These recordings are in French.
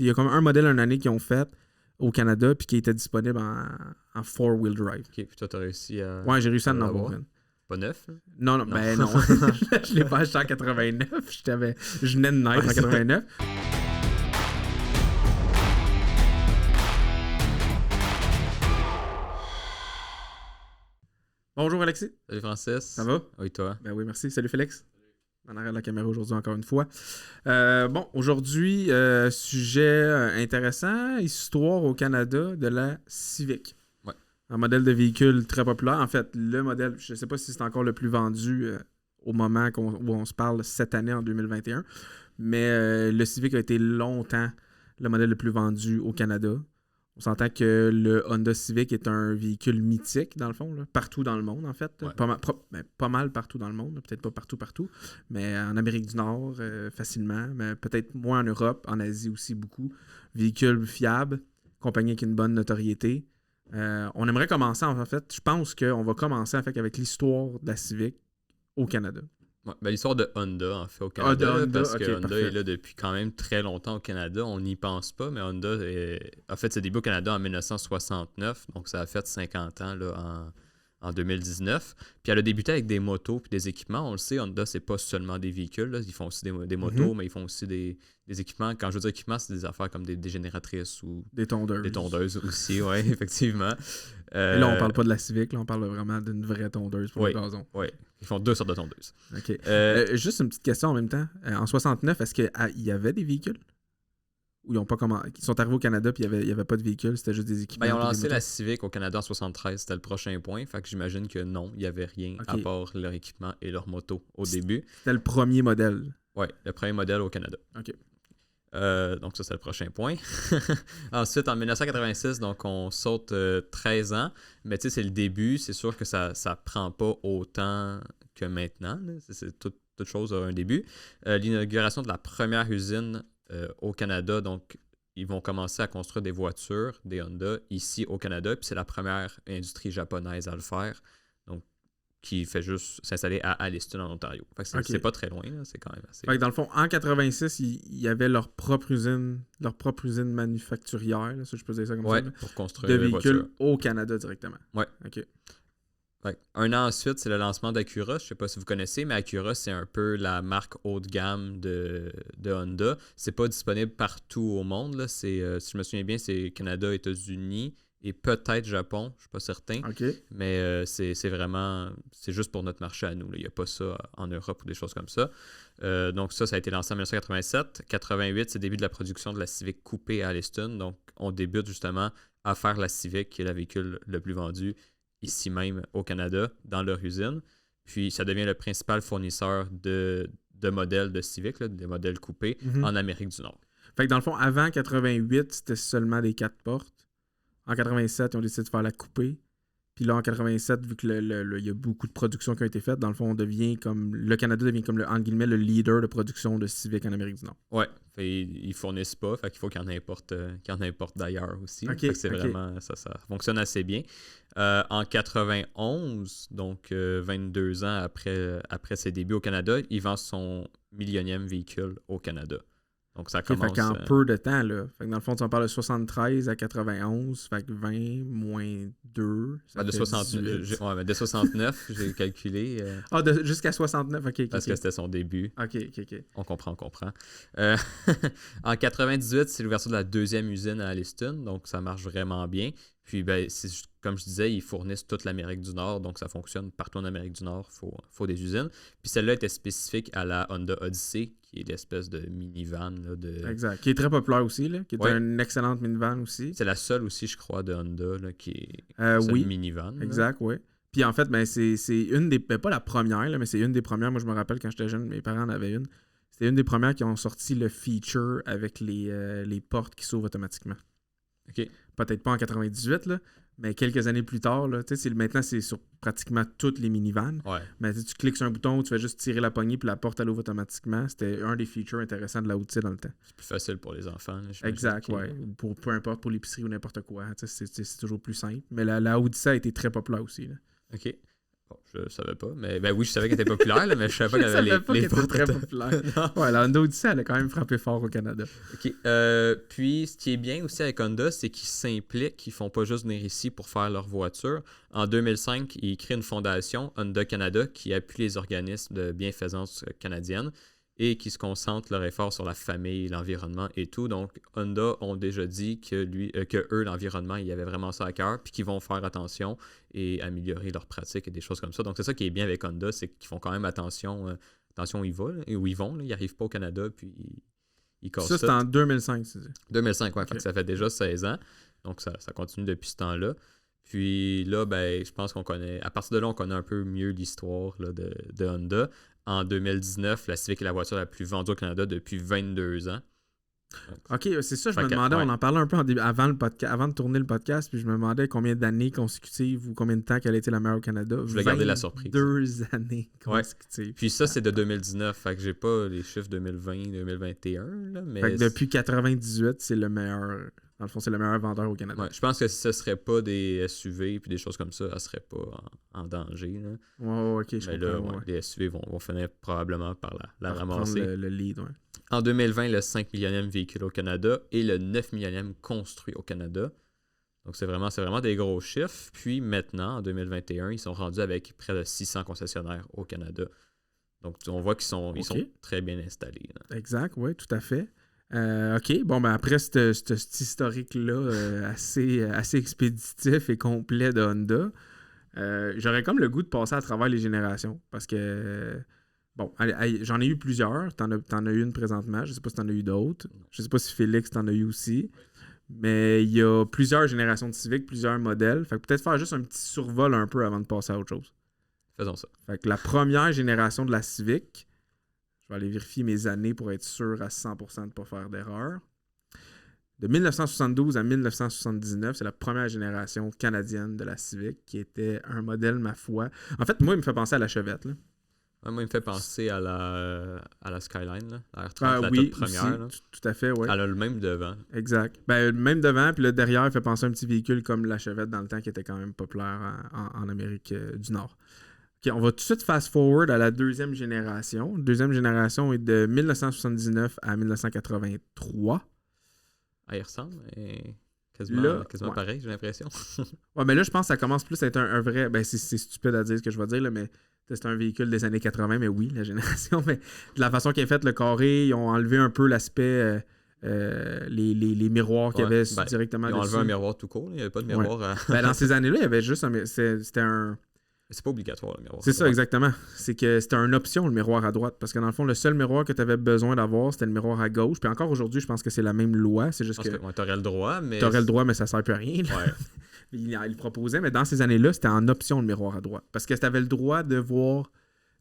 Il y a comme un modèle une année qu'ils ont fait au Canada puis qui était disponible en 4-wheel drive. OK, puis toi, t'as réussi à... Ouais, j'ai réussi à en avoir une. Pas neuf? Là? Non, ben non. Je l'ai pas acheté en 89. Je venais de naître en 89. Bonjour Alexis. Salut Francis. Ça va? Oui, toi? Ben oui, merci. Salut Félix. En arrière de la caméra aujourd'hui encore une fois. Bon, aujourd'hui, sujet intéressant, histoire au Canada de la Civic. Ouais. Un modèle de véhicule très populaire. En fait, le modèle, je ne sais pas si c'est encore le plus vendu au moment où on se parle cette année en 2021, mais le Civic a été longtemps le modèle le plus vendu au Canada. On s'entend que le Honda Civic est un véhicule mythique, dans le fond, là, partout dans le monde, en fait. Ouais. Pas mal partout dans le monde, peut-être pas partout, mais en Amérique du Nord, facilement, mais peut-être moins en Europe, en Asie aussi beaucoup. Véhicule fiable, compagnie avec une bonne notoriété. On aimerait commencer, en fait, je pense qu'on va commencer en fait, avec l'histoire de la Civic au Canada. Ouais, ben, l'histoire de Honda, en fait, au Canada, Honda, parce que okay, Honda parfait. est là depuis quand même très longtemps au Canada. On n'y pense pas, mais Honda a fait ses débuts au Canada en 1969, donc ça a fait 50 ans là, en 2019. Puis elle a débuté avec des motos puis des équipements. On le sait, Honda, c'est pas seulement des véhicules. Là. Ils font aussi des motos, mais ils font aussi des équipements. Quand je veux dire équipements, c'est des affaires comme des génératrices ou des tondeuses. Des tondeuses aussi, oui, effectivement. Et là, on parle pas de la Civic, là, on parle vraiment d'une vraie tondeuse pour le gazon. Oui, ils font deux sortes de tondeuses. OK. Juste une petite question en même temps. En 69, est-ce qu'il y avait des véhicules? Ou ils sont arrivés au Canada et il n'y avait pas de véhicules, c'était juste des équipements? Ben, ils ont lancé la Civic au Canada en 73, c'était le prochain point. Fait que j'imagine que non, il n'y avait rien à part leur équipement et leur moto au début. C'était le premier modèle? Oui, le premier modèle au Canada. OK. Donc ça, c'est le prochain point. Ensuite, en 1986, donc on saute 13 ans. Mais tu sais, c'est le début. C'est sûr que ça prend pas autant que maintenant. Là. Toute chose a un début. L'inauguration de la première usine au Canada, donc ils vont commencer à construire des voitures, des Honda, ici au Canada. Puis c'est la première industrie japonaise à le faire. Donc qui fait juste s'installer à Alliston, en Ontario. Fait que c'est pas très loin, là. C'est quand même assez... Fait que dans le fond, en 86, il y avait leur propre usine manufacturière, là, si je peux dire ça comme ça, là, pour construire de des véhicules voitures au Canada directement. Ouais. OK. Ouais. Un an ensuite, c'est le lancement d'Acura. Je sais pas si vous connaissez, mais Acura, c'est un peu la marque haut de gamme de Honda. C'est pas disponible partout au monde, là. Si je me souviens bien, c'est Canada, États-Unis et peut-être Japon, je suis pas certain. Okay. Mais c'est vraiment... C'est juste pour notre marché à nous. Il n'y a pas ça en Europe ou des choses comme ça. Donc ça a été lancé en 1987. 88, c'est le début de la production de la Civic coupée à Alliston. Donc on débute justement à faire la Civic, qui est le véhicule le plus vendu ici même au Canada, dans leur usine. Puis ça devient le principal fournisseur de modèles de Civic, là, des modèles coupés, en Amérique du Nord. Fait que dans le fond, avant 88, c'était seulement des 4 portes. En 87, ils ont décidé de faire la coupée. Puis là, en 87, vu qu'il y a beaucoup de productions qui ont été faites, dans le fond, le Canada devient comme entre guillemets, le leader de production de Civic en Amérique du Nord. Ouais. Ils fournissent pas, fait qu'il faut qu'il y en importe d'ailleurs aussi. Okay, fait que c'est vraiment ça fonctionne assez bien. En 91, donc 22 ans après ses débuts au Canada, il vend son millionième véhicule au Canada. Donc ça commence... Fait qu'en peu de temps, là. Fait que dans le fond, tu en parles de 73 à 91, fait que 20 moins 2, ça de fait 69, mais de 69, j'ai calculé. Jusqu'à 69, OK. Parce que c'était son début. OK. On comprend. En 98, c'est l'ouverture de la deuxième usine à Alliston, donc ça marche vraiment bien. Puis, ben, comme je disais, ils fournissent toute l'Amérique du Nord, donc ça fonctionne partout en Amérique du Nord, faut des usines. Puis celle-là était spécifique à la Honda Odyssey, qui est l'espèce de minivan. Là, Exact, qui est très populaire aussi, là, qui est une excellente minivan aussi. C'est la seule aussi, je crois, de Honda là, qui est une minivan. Exact, oui. Puis en fait, ben, c'est une des... pas la première, là, mais c'est une des premières. Moi, je me rappelle quand j'étais jeune, mes parents en avaient une. C'était une des premières qui ont sorti le feature avec les portes qui s'ouvrent automatiquement. OK. Peut-être pas en 98, là, mais quelques années plus tard. Là, maintenant, c'est sur pratiquement toutes les minivans. Ouais. Mais tu cliques sur un bouton, tu fais juste tirer la poignée puis la porte elle ouvre automatiquement. C'était un des features intéressants de la Odyssey dans le temps. C'est plus facile pour les enfants. Là, exact, ouais. Peu importe, pour l'épicerie ou n'importe quoi. C'est toujours plus simple. Mais la Odyssey a été très populaire aussi. Là. OK. Bon, je savais pas, mais ben oui, je savais qu'elle était populaire, là, mais je savais pas Je qu'elle avait savais pas les qu'elle était très portes. populaire. Non. Ouais, la Honda Odyssey, elle a quand même frappé fort au Canada. OK. Puis, ce qui est bien aussi avec Honda, c'est qu'ils s'impliquent. Ils font pas juste venir ici pour faire leur voiture. En 2005, ils créent une fondation, Honda Canada, qui appuie les organismes de bienfaisance canadienne et qui se concentre leur effort sur la famille, l'environnement et tout. Donc, Honda ont déjà dit que eux, l'environnement, il y avait vraiment ça à cœur, puis qu'ils vont faire attention et améliorer leurs pratiques et des choses comme ça. Donc, c'est ça qui est bien avec Honda, c'est qu'ils font quand même attention où ils vont. Où ils vont là. Ils n'arrivent pas au Canada, puis ils cassent Ça, c'était en 2005, c'est ça. 2005, ouais. Ok. Fait que ça fait déjà 16 ans. Donc, ça continue depuis ce temps-là. Puis là, ben, je pense qu'on connaît... À partir de là, on connaît un peu mieux l'histoire là, de Honda. En 2019, la Civic est la voiture la plus vendue au Canada depuis 22 ans. Ok, c'est ça, je me Fait que, demandais, ouais. on en parlait un peu avant de tourner le podcast, puis je me demandais combien d'années consécutives ou combien de temps qu'elle a été la meilleure au Canada. Je voulais garder la surprise. 2 années consécutives. Puis ça, c'est de 2019. Fait que j'ai pas les chiffres 2020, 2021. Là, mais Fait que depuis 98, c'est le meilleur. Dans le fond, c'est le meilleur vendeur au Canada. ouais, je pense que si ce serait pas des SUV puis des choses comme ça, elle serait pas en danger. Là. Ouais, ok, je Mais comprends. là, ouais. les SUV vont finir probablement par la Par ramasser. prendre le lead, ouais. En 2020, le 5 millionième véhicule au Canada et le 9 millionième construit au Canada. Donc, c'est vraiment des gros chiffres. Puis maintenant, en 2021, ils sont rendus avec près de 600 concessionnaires au Canada. Donc, on voit qu'ils sont très bien installés. Là. Exact, oui, tout à fait. OK, bon, ben après cet historique-là assez expéditif et complet de Honda, j'aurais comme le goût de passer à travers les générations parce que, bon, j'en ai eu plusieurs. T'en as eu une présentement. Je sais pas si t'en as eu d'autres. Je sais pas si Félix t'en a eu aussi. Mais il y a plusieurs générations de Civic, plusieurs modèles. Fait que peut-être faire juste un petit survol un peu avant de passer à autre chose. Faisons ça. Fait que la première génération de la Civic, je vais aller vérifier mes années pour être sûr à 100% de ne pas faire d'erreur. De 1972 à 1979, c'est la première génération canadienne de la Civic qui était un modèle, ma foi. En fait, moi, il me fait penser à la Chevette. Là. Ouais, moi, il me fait penser à la Skyline, là, la R30, la oui, toute première. Là. tout à fait, oui. Elle a le même devant. Exact. Ben, même devant, puis le derrière, il fait penser à un petit véhicule comme la Chevette dans le temps qui était quand même populaire en Amérique du Nord. OK, on va tout de suite fast-forward à la deuxième génération. La deuxième génération est de 1979 à 1983. Elle ressemble, mais quasiment ouais. pareil, j'ai l'impression. Ouais, mais là, je pense que ça commence plus à être un vrai... Ben, c'est stupide à dire ce que je vais dire, là, mais c'est un véhicule des années 80, mais oui, la génération. Mais de la façon qu'elle est faite, le carré, ils ont enlevé un peu l'aspect... les miroirs qu'il y avait directement dessus. Ils ont enlevé un miroir tout court, il n'y avait pas de miroir. Ouais. Ben, dans ces années-là, il y avait juste c'était un... C'est pas obligatoire, le miroir. C'est ça, exactement. C'est que c'était une option, le miroir à droite. Parce que dans le fond, le seul miroir que tu avais besoin d'avoir, c'était le miroir à gauche. Puis encore aujourd'hui, je pense que c'est la même loi. C'est juste que t'aurais le droit, mais... T'aurais le droit, mais ça sert plus à rien. Là. Ouais. il proposait, mais dans ces années-là, c'était en option, le miroir à droite. Parce que tu avais le droit de voir...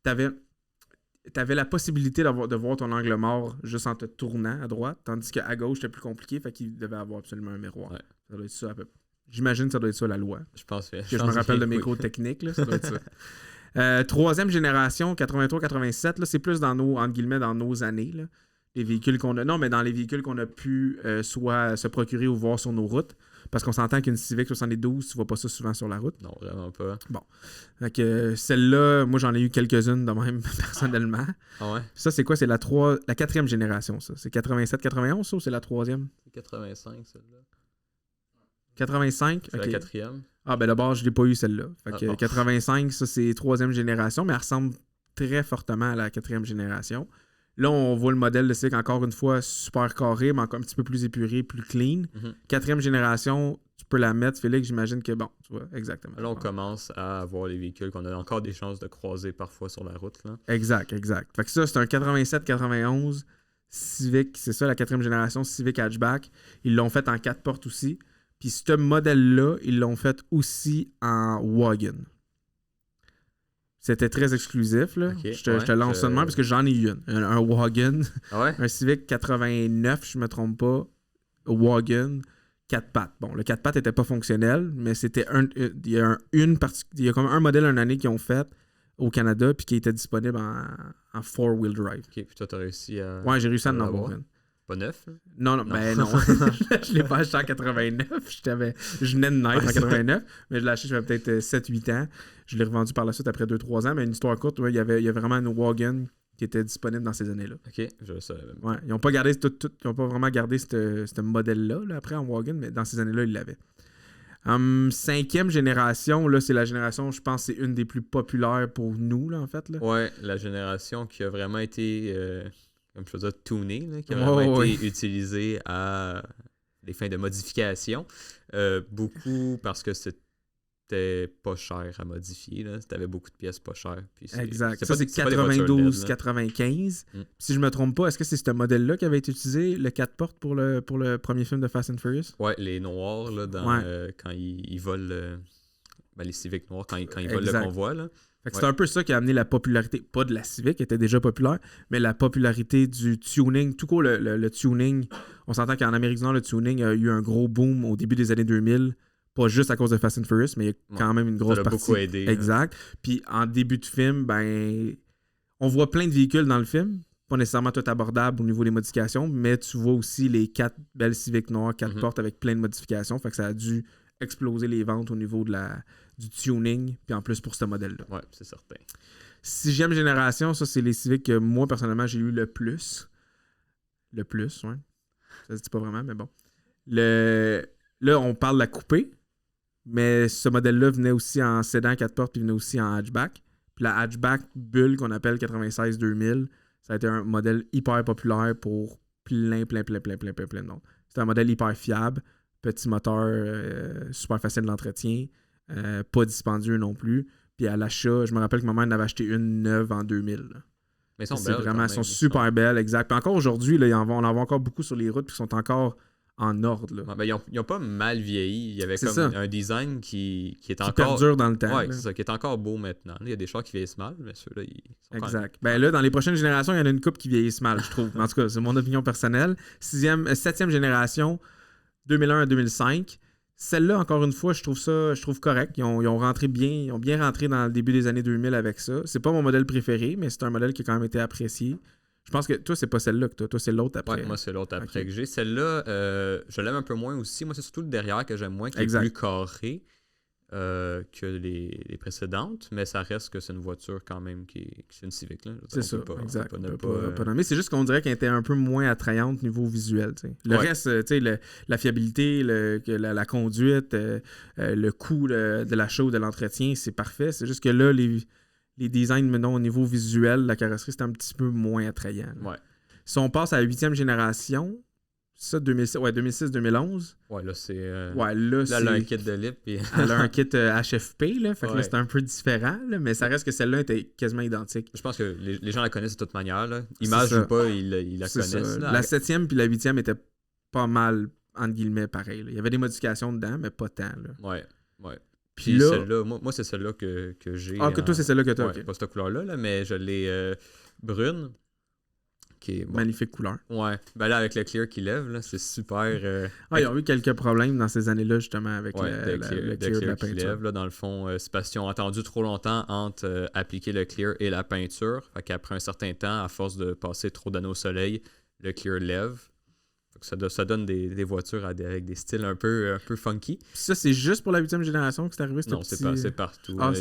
T'avais la possibilité de voir ton angle mort juste en te tournant à droite. Tandis qu'à gauche, c'était plus compliqué. Fait qu'il devait avoir absolument un miroir. Ouais. Ça doit être ça à peu près. J'imagine que ça doit être ça, la loi. Je pense que je me rappelle de mes cours techniques, là, ça doit être ça. Troisième génération, 83-87, là, c'est plus dans nos, entre guillemets, dans nos années. Là. Les véhicules qu'on a. Non, mais dans les véhicules qu'on a pu soit se procurer ou voir sur nos routes. Parce qu'on s'entend qu'une Civic 72, tu vois pas ça souvent sur la route. Non, vraiment pas. Bon. Fait que celle-là, moi j'en ai eu quelques-unes de même personnellement. Ah ouais? Ça, c'est quoi? C'est la quatrième génération, ça. C'est 87-91, ça, ou c'est la troisième? C'est 85, celle-là. 85? C'est okay. La quatrième. Ah, ben d'abord, je l'ai pas eu celle-là. Fait que bon. 85, ça, c'est troisième génération, mais elle ressemble très fortement à la quatrième génération. Là, on voit le modèle de Civic, encore une fois, super carré, mais encore un petit peu plus épuré, plus clean. Mm-hmm. Quatrième génération, tu peux la mettre, Félix, j'imagine que, bon, tu vois, exactement. Là, on commence à avoir les véhicules qu'on a encore des chances de croiser parfois sur la route. Là. Exact. Fait que ça, c'est un 87-91 Civic, c'est ça, la quatrième génération Civic Hatchback. Ils l'ont fait en 4 portes aussi. Puis ce modèle-là, ils l'ont fait aussi en wagon. C'était très exclusif, là. Okay, je te lance ça de même parce que j'en ai eu une. Un wagon. Ah ouais? Un Civic 89, je me trompe pas. Wagon, 4 pattes. Bon, le 4 pattes n'était pas fonctionnel, mais c'était il y a comme un modèle une année qu'ils ont fait au Canada puis qui était disponible en 4-wheel drive. Ok, puis toi, t'as réussi à... Ouais, j'ai réussi à en avoir une. Pas neuf? Là? Non, Non. ben non. Je l'ai pas acheté en 89. Je venais de naître en 89, mais je l'ai acheté, j'avais peut-être 7-8 ans. Je l'ai revendu par la suite après 2-3 ans, mais une histoire courte, ouais, il y avait vraiment une wagon qui était disponible dans ces années-là. Ok, je le savais même. Ouais, ils n'ont pas gardé ils ont pas vraiment gardé ce modèle-là là, après en wagon, mais dans ces années-là, ils l'avaient. 5e génération, là, c'est la génération, je pense, c'est une des plus populaires pour nous, là, en fait. Là. Ouais, la génération qui a vraiment été, comme je veux dire, tunée, là, qui a vraiment été utilisée à des fins de modification. Beaucoup parce que c'était pas cher à modifier. Tu avais beaucoup de pièces pas chères. Puis exact. Ça, c'est 92-95. Si je me trompe pas, est-ce que c'est ce modèle-là qui avait été utilisé, le 4 portes, pour le premier film de Fast and Furious? Ouais, les noirs, là, quand ils volent... les Civics noirs, quand ils volent le convoi. Là. C'est un peu ça qui a amené la popularité, pas de la Civic, qui était déjà populaire, mais la popularité du tuning. Tout court, le tuning, on s'entend qu'en Amérique du Nord, le tuning a eu un gros boom au début des années 2000. Pas juste à cause de Fast and Furious, mais il y a quand même une grosse partie. Ça a beaucoup aidé. Exact. Puis en début de film, ben, on voit plein de véhicules dans le film. Pas nécessairement tout abordable au niveau des modifications, mais tu vois aussi les 4 belles Civic noires, 4 portes avec plein de modifications. Fait que ça a dû exploser les ventes au niveau du tuning, puis en plus pour ce modèle-là. Ouais, c'est certain. 6e génération, ça, c'est les Civics que moi, personnellement, j'ai eu le plus. Le plus, ouais. Ça se dit pas vraiment, mais bon. Là, on parle de la coupée. Mais ce modèle-là venait aussi en sédan 4 portes, puis venait aussi en hatchback. Puis la hatchback Bull, qu'on appelle 96-2000, ça a été un modèle hyper populaire pour plein de monde. C'est un modèle hyper fiable, petit moteur, super facile d'entretien, pas dispendieux non plus. Puis à l'achat, je me rappelle que ma mère en avait acheté une neuve en 2000. Là. Mais elles sont belles. Elles sont super belles, exact. Puis encore aujourd'hui, là, on en voit encore beaucoup sur les routes, puis sont encore en ordre. Là. Ouais, ben, ils ont pas mal vieilli. Il y avait comme un design qui est encore... perdure dans le temps. Ouais, c'est ça, qui est encore beau maintenant. Il y a des chars qui vieillissent mal, mais ceux-là, ils sont exact. Ben là, dans les prochaines générations, il y en a une couple qui vieillissent mal, je trouve. En tout cas, c'est mon opinion personnelle. 7e génération, 2001 à 2005. Celle-là, encore une fois, je trouve correct. Ils ont bien rentré dans le début des années 2000 avec ça. C'est pas mon modèle préféré, mais c'est un modèle qui a quand même été apprécié. Je pense que toi, c'est pas celle-là que toi, c'est l'autre après. Ouais, moi, c'est l'autre après que j'ai. Celle-là, je l'aime un peu moins aussi. Moi, c'est surtout le derrière que j'aime moins, qui est plus carré que les précédentes, mais ça reste que c'est une voiture quand même c'est une Civic. Là. C'est ça, exact. Pas nommer. C'est juste qu'on dirait qu'elle était un peu moins attrayante niveau visuel. T'sais. Le reste, la fiabilité, la conduite, le coût de l'achat ou de l'entretien, c'est parfait. C'est juste que là, les designs, maintenant, au niveau visuel, la carrosserie, c'est un petit peu moins attrayant. Ouais. Si on passe à la 8e génération, ça, 2006-2011. Ouais, là, c'est... là, elle a un kit de lip. Puis... elle a un kit HFP, là. Fait que là, c'est un peu différent, là, mais ça reste que celle-là était quasiment identique. Je pense que les gens la connaissent de toute manière. Là. Image ou pas, ils la connaissent. Là. La 7e puis la 8e étaient pas mal, entre guillemets, pareil. Là. Il y avait des modifications dedans, mais pas tant. Là. Ouais. Puis là, celle-là, moi c'est celle-là que j'ai. Ah, que toi, c'est celle-là que t'as. Ouais, pas cette couleur-là, là, mais je l'ai brune. Qui est, magnifique couleur. Ouais. Ben là, avec le clear qui lève, là, c'est super... ils ont eu quelques problèmes dans ces années-là, justement, avec le clear de la peinture. Qui lève, là, dans le fond, c'est parce qu'ils ont attendu trop longtemps entre appliquer le clear et la peinture. Fait qu'après un certain temps, à force de passer trop d'anneaux au soleil, le clear lève. Ça donne des voitures avec des styles un peu funky. Puis ça, c'est juste pour la 8e génération que c'est arrivé? Non, c'est partout. Ah,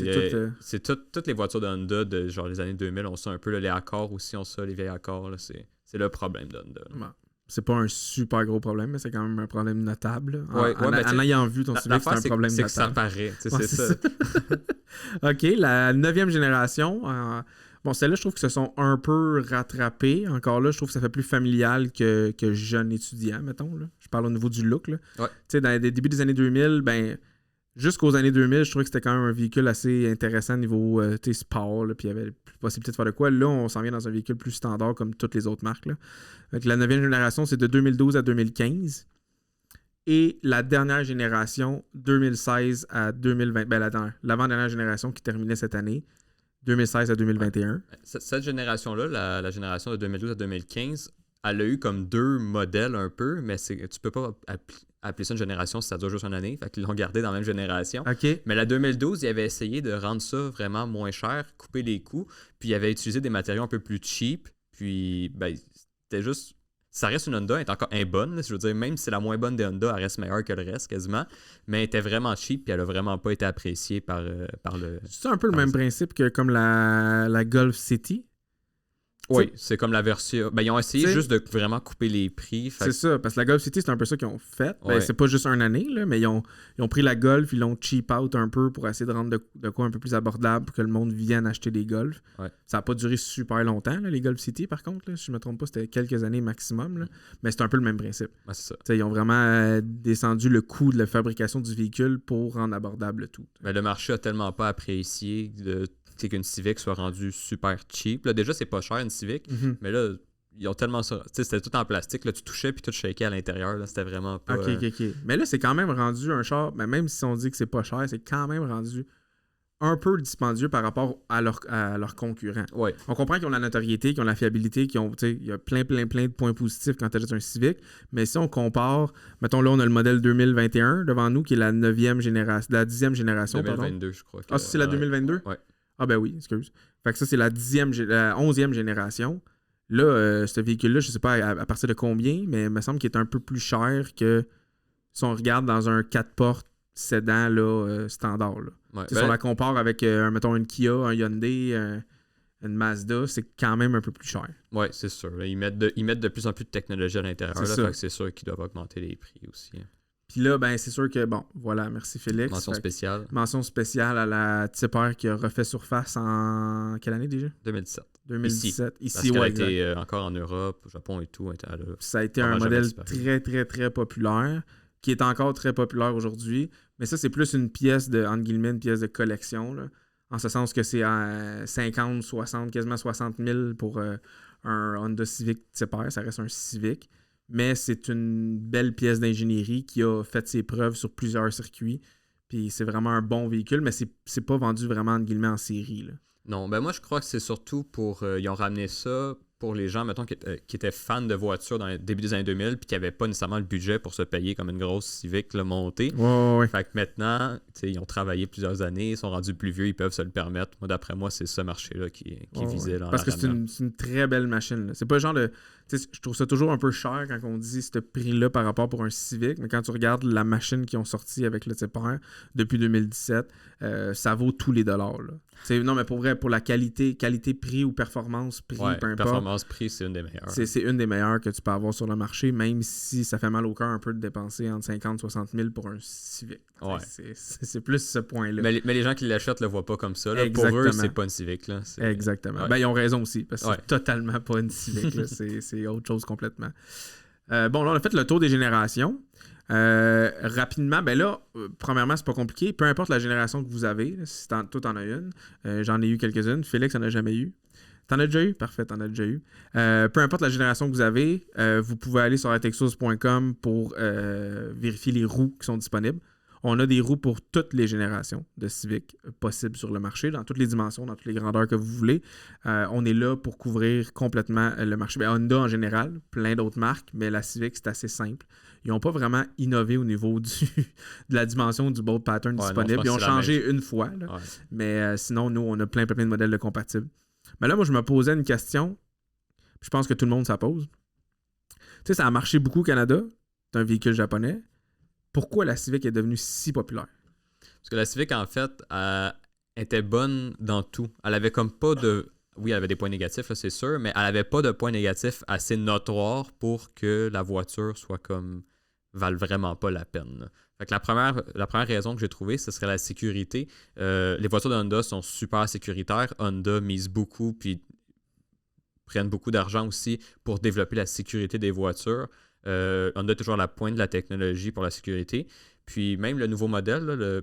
c'est toutes les voitures de Honda de genre les années 2000 ont ça un peu. Les Accords aussi ont ça, les vieilles Accords. Là, c'est le problème d'Honda. Bon. C'est pas un super gros problème, mais c'est quand même un problème notable. En ayant vu ton Civic, c'est un problème notable. C'est que ça paraît. C'est ça. OK, la 9e génération... Bon, celle-là, je trouve que se sont un peu rattrapés. Encore là, je trouve que ça fait plus familial que jeune étudiant, mettons. Là. Je parle au niveau du look. Là. Ouais. Tu sais, dans les débuts des années 2000, ben, jusqu'aux années 2000, je trouvais que c'était quand même un véhicule assez intéressant niveau sport. Là, puis il y avait possibilité de faire de quoi. Là, on s'en vient dans un véhicule plus standard comme toutes les autres marques. Là. Donc, la 9e génération, c'est de 2012 à 2015. Et la dernière génération, 2016 à 2020. Ben, l'avant-dernière génération qui terminait cette année. 2016 à 2021. Ouais. Cette génération-là, la génération de 2012 à 2015, elle a eu comme deux modèles un peu, mais tu peux pas appeler ça une génération si ça dure juste une année. Fait qu'ils l'ont gardé dans la même génération. Okay. Mais la 2012, ils avaient essayé de rendre ça vraiment moins cher, couper les coûts, puis ils avaient utilisé des matériaux un peu plus cheap. Puis, ben, c'était juste... Ça reste une Honda, elle est bonne. Là, je veux dire, même si c'est la moins bonne des Honda, elle reste meilleure que le reste quasiment. Mais elle était vraiment cheap puis elle a vraiment pas été appréciée par le. C'est un peu le même principe que comme la Golf City. Oui, c'est comme la version. Ben, ils ont essayé juste de vraiment couper les prix. C'est ça, parce que la Golf City, c'est un peu ça qu'ils ont fait. Ben, Ouais. c'est pas juste une année, là, mais ils ont pris la Golf, ils l'ont cheap out un peu pour essayer de rendre de quoi un peu plus abordable pour que le monde vienne acheter des Golf. Ouais. Ça n'a pas duré super longtemps, là, les Golf City, par contre. Là, si je me trompe pas, c'était quelques années maximum. Là. Mais c'est un peu le même principe. Ouais, c'est ça. T'sais, ils ont vraiment descendu le coût de la fabrication du véhicule pour rendre abordable le tout. Mais le marché a tellement pas apprécié qu'une Civic soit rendue super cheap. Là, déjà, c'est pas cher une Civic, mais là, ils ont tellement ça. C'était tout en plastique. Là, tu touchais puis tout shakeait à l'intérieur. Là, c'était vraiment pas. OK. Mais là, c'est quand même rendu un char, mais même si on dit que c'est pas cher, c'est quand même rendu un peu dispendieux par rapport à leurs concurrents. Ouais. On comprend qu'ils ont la notoriété, qu'ils ont la fiabilité, il y a plein de points positifs quand tu achètes un Civic. Mais si on compare, mettons là, on a le modèle 2021 devant nous, qui est la 9e génération, la 10e génération. 2022, pardon. je crois. Ah, c'est la 2022? Ouais. Ah ben oui, excuse. Fait que ça, c'est la 11e génération. Là, ce véhicule-là, je sais pas à partir de combien, mais il me semble qu'il est un peu plus cher que si on regarde dans un 4 portes sédan là, standard. Là. Ouais. Si on la compare avec, mettons, une Kia, un Hyundai, une Mazda, c'est quand même un peu plus cher. Oui, c'est sûr. Là, ils mettent de plus en plus de technologie à l'intérieur. C'est là, ça. fait que c'est sûr qu'ils doivent augmenter les prix aussi. Hein. Puis là, ben c'est sûr que, bon, voilà, merci Félix. Mention spéciale. Mention spéciale à la Tipper qui a refait surface en quelle année déjà? 2017. 2017. Parce Ici, qu'elle a exact. été encore en Europe, au Japon et tout. Ça a été pas un mal jamais modèle disparu. très, très, très populaire, qui est encore très populaire aujourd'hui. Mais ça, c'est plus une pièce de, entre guillemets, une pièce de collection, là. En ce sens que c'est à 50, 60, quasiment 60 000 pour un Honda Civic Tipper. Ça reste un Civic. Mais c'est une belle pièce d'ingénierie qui a fait ses preuves sur plusieurs circuits. Puis c'est vraiment un bon véhicule, mais c'est pas vendu vraiment, entre guillemets, en série, là. Non, ben moi je crois que c'est surtout pour... ils ont ramené ça pour les gens, mettons, qui étaient fans de voitures dans le début des années 2000 puis qui n'avaient pas nécessairement le budget pour se payer comme une grosse Civic là, montée. Ouais. Fait que maintenant, ils ont travaillé plusieurs années, ils sont rendus plus vieux, ils peuvent se le permettre. Moi, d'après moi, c'est ce marché-là qui visait. Là, parce que c'est une très belle machine. Là. C'est pas le genre de... Je trouve ça toujours un peu cher quand on dit ce prix-là par rapport pour un Civic, mais quand tu regardes la machine qu'ils ont sortie avec le Tipper depuis 2017, ça vaut tous les dollars. Là. Non, mais pour vrai, pour la qualité prix ou performance prix, peu importe. Performance-prix, c'est une des meilleures. C'est une des meilleures que tu peux avoir sur le marché, même si ça fait mal au cœur un peu de dépenser entre 50 et 60 000 pour un Civic. Ouais. C'est plus ce point-là. Mais les gens qui l'achètent le voient pas comme ça. Là. Pour eux, c'est pas une Civic. Là. Exactement. Ouais. Ben, ils ont raison aussi, parce que c'est totalement pas une Civic. Là. C'est autre chose complètement. Bon, là, on a fait le tour des générations. Rapidement, ben là, premièrement, c'est pas compliqué. Peu importe la génération que vous avez, là, si toi t'en as une, j'en ai eu quelques-unes. Félix en a jamais eu. T'en as déjà eu? Parfait, t'en as déjà eu. Peu importe la génération que vous avez, vous pouvez aller sur atexos.com pour vérifier les roues qui sont disponibles. On a des roues pour toutes les générations de Civic possibles sur le marché, dans toutes les dimensions, dans toutes les grandeurs que vous voulez. On est là pour couvrir complètement le marché. Ben, Honda en général, plein d'autres marques, mais la Civic, c'est assez simple. Ils n'ont pas vraiment innové au niveau de la dimension du bolt pattern disponible. Non, ils ont changé une fois, là. Mais sinon, nous, on a plein de modèles de compatibles. Mais là, moi, je me posais une question. Je pense que tout le monde s'en pose. Tu sais, ça a marché beaucoup au Canada. C'est un véhicule japonais. Pourquoi la Civic est devenue si populaire? Parce que la Civic, en fait, était bonne dans tout. Elle avait comme pas de... Oui, elle avait des points négatifs, là, c'est sûr, mais elle avait pas de points négatifs assez notoires pour que la voiture soit comme... valent vraiment pas la peine. Là. Fait que la première raison que j'ai trouvée, ce serait la sécurité. Les voitures de Honda sont super sécuritaires. Honda mise beaucoup, puis prennent beaucoup d'argent aussi pour développer la sécurité des voitures. Honda est toujours à la pointe de la technologie pour la sécurité. Puis même le nouveau modèle, là,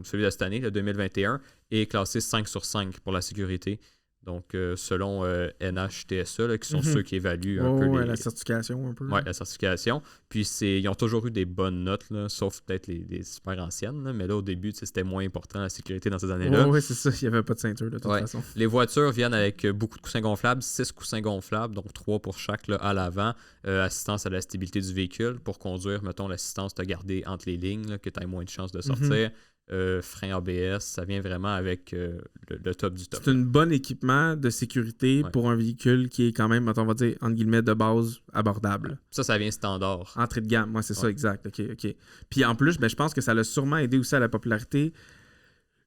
celui de cette année, le 2021, est classé 5 sur 5 pour la sécurité. Donc, selon NHTSA, là, qui sont ceux qui évaluent un peu la certification un peu. Oui, la certification. Puis, ils ont toujours eu des bonnes notes, là, sauf peut-être les super anciennes. Là, mais là, au début, c'était moins important la sécurité dans ces années-là. Oui, c'est ça. Il n'y avait pas de ceinture, de toute façon. Les voitures viennent avec beaucoup de coussins gonflables, 6 coussins gonflables, donc 3 pour chaque là, à l'avant. Assistance à la stabilité du véhicule. Pour conduire, mettons, l'assistance t'a gardé entre les lignes, là, que tu aies moins de chances de sortir. frein ABS, ça vient vraiment avec le top du top. C'est un bon équipement de sécurité pour un véhicule qui est quand même, on va dire, entre guillemets, de base abordable. Ça vient standard. Entrée de gamme, moi c'est ça, exact. OK. Puis en plus, je pense que ça l'a sûrement aidé aussi à la popularité.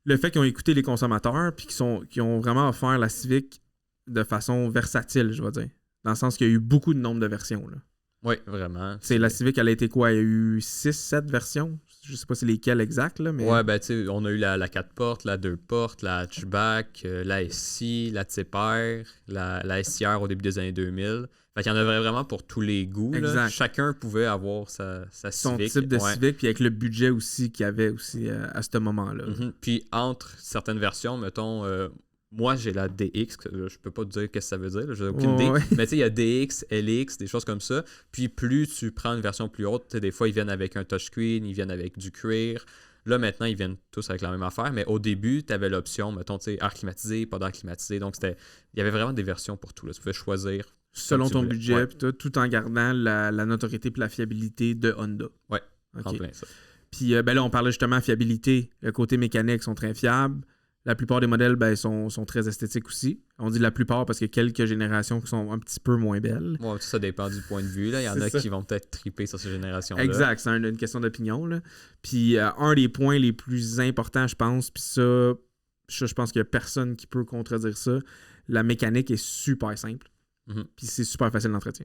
Le fait qu'ils ont écouté les consommateurs puis qu'ils ont vraiment offert la Civic de façon versatile, je vais dire. Dans le sens qu'il y a eu beaucoup de nombre de versions. Là. Oui, vraiment. La Civic, elle a été quoi? Il y a eu 6-7 versions? Je sais pas c'est lesquelles exactes, là, mais... Ouais, tu sais, on a eu la 4 portes, la 2 portes, la hatchback, la SI, la T-Pair, la SIR au début des années 2000. Fait qu'il y en avait vraiment pour tous les goûts. Là. Chacun pouvait avoir sa son Civic. Type de Civic, puis avec le budget aussi qu'il y avait aussi à ce moment-là. Puis entre certaines versions, mettons... moi, j'ai la DX, je peux pas te dire ce que ça veut dire, j'ai aucune idée. Mais tu sais, il y a DX, LX, des choses comme ça. Puis plus tu prends une version plus haute, des fois, ils viennent avec un touchscreen, ils viennent avec du cuir. Là, maintenant, ils viennent tous avec la même affaire. Mais au début, tu avais l'option, mettons, tu sais, air climatisé, pas d'air climatisé. Donc, il y avait vraiment des versions pour tout. Là. Tu pouvais choisir. Selon ton budget, tout en gardant la notoriété et la fiabilité de Honda. Ouais, en plein ça. Puis là, on parlait justement de fiabilité. Le côté mécanique sont très fiables. La plupart des modèles sont très esthétiques aussi. On dit la plupart parce qu'il y a quelques générations qui sont un petit peu moins belles. Ouais, ça dépend du point de vue. Là. Il y en a qui vont peut-être triper sur ces générations-là. Exact, c'est une question d'opinion. Là. Puis un des points les plus importants, je pense, puis ça, je pense qu'il n'y a personne qui peut contredire ça, la mécanique est super simple. Puis c'est super facile d'entretien.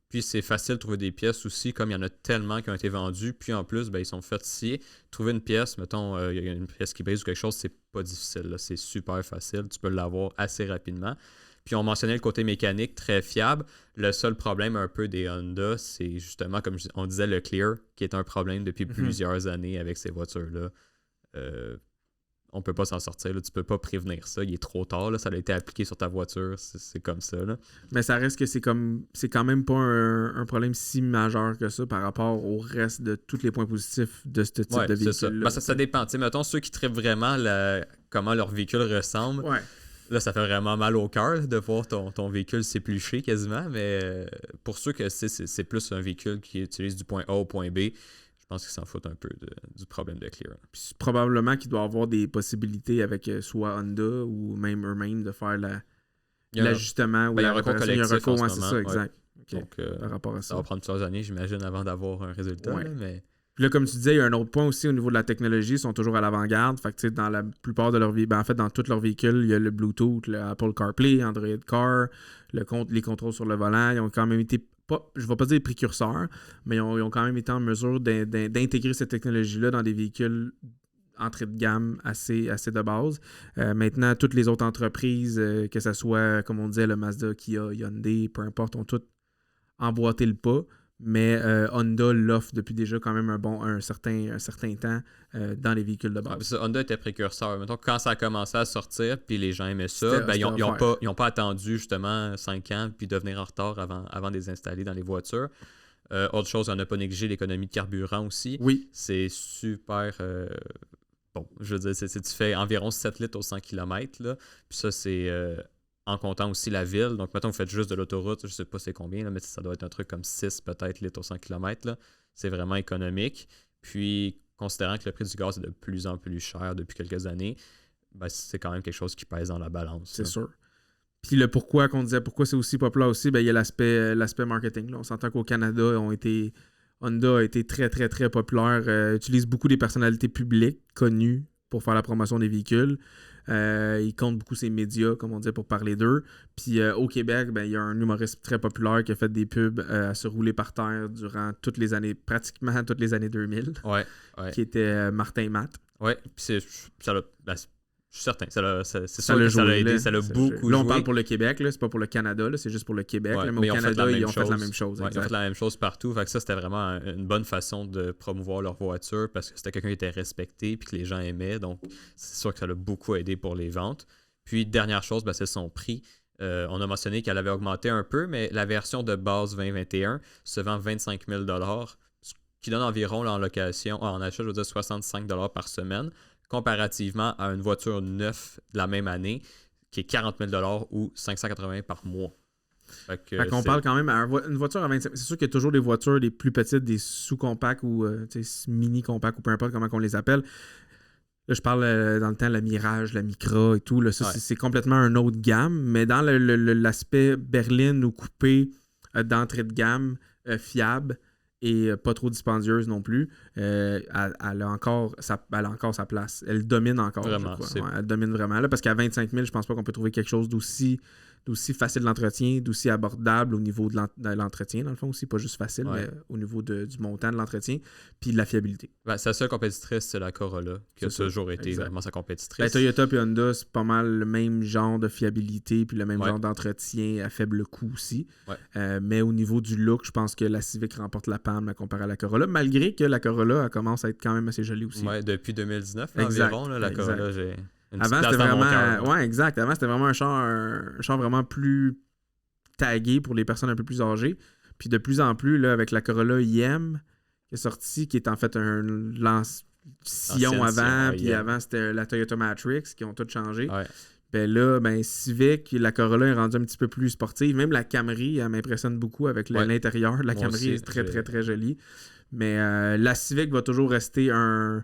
Puis c'est facile de trouver des pièces aussi, comme il y en a tellement qui ont été vendues. Puis en plus, ils sont faits ici. Trouver une pièce, mettons, il y a une pièce qui brise ou quelque chose, c'est pas difficile. Là. C'est super facile. Tu peux l'avoir assez rapidement. Puis on mentionnait le côté mécanique très fiable. Le seul problème un peu des Honda, c'est justement, comme on disait, le clear, qui est un problème depuis plusieurs années avec ces voitures-là. On peut pas s'en sortir. Là. Tu peux pas prévenir ça. Il est trop tard. Là. Ça a été appliqué sur ta voiture. C'est comme ça. Là. Mais ça reste que c'est quand même pas un problème si majeur que ça par rapport au reste de tous les points positifs de ce type de véhicule. Ça dépend. T'sais, mettons, ceux qui trippent vraiment comment leur véhicule ressemble, là, ça fait vraiment mal au cœur de voir ton véhicule s'éplucher quasiment. Mais pour ceux que c'est plus un véhicule qui utilise du point A au point B, je pense qu'ils s'en foutent un peu du problème de clear. Puis probablement qu'il doit y avoir des possibilités avec soit Honda ou même eux-mêmes de faire l'ajustement ou la réparation. Il y a un recours, c'est ça, exact. Okay. Donc, par rapport à ça va prendre plusieurs années, j'imagine, avant d'avoir un résultat. Ouais. Là, mais... Puis là, comme tu disais, il y a un autre point aussi au niveau de la technologie. Ils sont toujours à l'avant-garde. Fait que, dans la plupart de leurs véhicules, en fait, dans tous leurs véhicules, il y a le Bluetooth, le Apple CarPlay, Android Car, les contrôles sur le volant. Ils ont quand même été, je ne vais pas dire précurseurs, mais ils ont quand même été en mesure d'intégrer cette technologie-là dans des véhicules entrée de gamme assez de base. Maintenant, toutes les autres entreprises, que ce soit, comme on disait, le Mazda, Kia, Hyundai, peu importe, ont toutes emboîté le pas. Mais Honda l'offre depuis déjà quand même un certain temps dans les véhicules de base. Honda était précurseur. Mettons, quand ça a commencé à sortir, puis les gens aimaient ça, ils n'ont pas attendu justement 5 ans puis devenir en retard avant de les installer dans les voitures. Autre chose, on n'a pas négligé l'économie de carburant aussi. Oui. C'est super... bon, je veux dire, tu fais environ 7 litres au 100 km. Là, puis ça, c'est... en comptant aussi la ville. Donc, mettons, vous faites juste de l'autoroute, je sais pas c'est combien, là, mais ça doit être un truc comme 6 peut-être litres au 100 km. Là. C'est vraiment économique. Puis, considérant que le prix du gaz est de plus en plus cher depuis quelques années, c'est quand même quelque chose qui pèse dans la balance. C'est sûr. Puis le pourquoi c'est aussi populaire aussi, il y a l'aspect marketing. Là. On s'entend qu'au Canada, Honda a été très, très, très populaire. Utilise beaucoup des personnalités publiques connues pour faire la promotion des véhicules. Il compte beaucoup ses médias, comme on dit, pour parler d'eux. Puis au Québec, il y a un humoriste très populaire qui a fait des pubs à se rouler par terre durant pratiquement toutes les années 2000. Ouais. Qui était Martin Matt. Ouais, puis je suis certain. C'est sûr que ça l'a aidé. Ça l'a beaucoup joué. Là, on parle pour le Québec. C'est pas pour le Canada. Là, c'est juste pour le Québec. Ouais, là, mais au Canada, ils ont fait la même chose. Ouais, ils ont fait la même chose partout. Fait que ça, c'était vraiment une bonne façon de promouvoir leur voiture parce que c'était quelqu'un qui était respecté et que les gens aimaient. Donc, c'est sûr que ça l'a beaucoup aidé pour les ventes. Puis, dernière chose, c'est son prix. On a mentionné qu'elle avait augmenté un peu, mais la version de base 2021 se vend 25 000 $, ce qui donne environ là, en achat, je veux dire 65 $ par semaine, comparativement à une voiture neuve de la même année qui est 40 000 $ ou 580 par mois. Fait qu'on parle quand même une voiture à 25 000. C'est sûr qu'il y a toujours des voitures les plus petites, des sous-compacts ou mini-compacts ou peu importe comment on les appelle. Là, je parle dans le temps la Mirage, la Micra et tout. Là, ça, Ouais. c'est complètement un autre gamme. Mais dans l'aspect berline ou coupé d'entrée de gamme, fiable et pas trop dispendieuse non plus, elle a encore sa place. Elle domine encore, Vraiment, je crois. Ouais, elle domine vraiment. Là, parce qu'à 25 000, je pense pas qu'on peut trouver quelque chose d'aussi facile d'entretien, d'aussi abordable au niveau de l'entretien, dans le fond aussi, pas juste facile, Ouais. mais au niveau du montant de l'entretien, puis de la fiabilité. Ben, sa seule compétitrice, c'est la Corolla, qui a C'est ça, toujours été exact. vraiment sa compétitrice. Ben, Toyota et Honda, c'est pas mal le même genre de fiabilité puis le même Ouais. genre d'entretien à faible coût aussi. Ouais. Mais au niveau du look, je pense que la Civic remporte la palme comparé à la Corolla, malgré que la Corolla elle commence à être quand même assez jolie aussi. Ouais, depuis 2019 Exact, environ, là, la exact. Corolla, j'ai une petite Avant, place c'était dans mon vraiment. cœur, là. Ouais, exact. Avant, c'était vraiment un char vraiment plus tagué pour les personnes un peu plus âgées. Puis de plus en plus, là, avec la Corolla IM qui est sortie, qui est en fait un Sillon Ancienne avant, Sillon, puis IM. avant, c'était la Toyota Matrix qui ont tout changé. Ouais. Ben là, Civic, la Corolla est rendue un petit peu plus sportive. Même la Camry, elle m'impressionne beaucoup avec Ouais. l'intérieur. La Moi Camry aussi, est très, très, très jolie. Mais la Civic va toujours rester un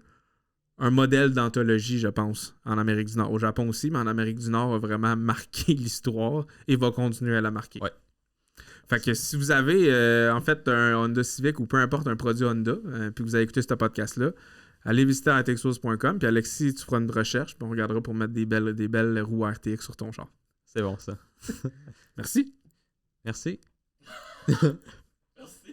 modèle d'anthologie, je pense, en Amérique du Nord. Au Japon aussi, mais en Amérique du Nord, a vraiment marqué l'histoire et va continuer à la marquer. Ouais. Fait que si vous avez, en fait, un Honda Civic ou peu importe un produit Honda, puis vous avez écouté ce podcast-là, allez visiter rtxos.com, puis Alexis, tu feras une recherche, puis on regardera pour mettre des belles roues RTX sur ton char. C'est bon, ça. Merci. Merci. Merci.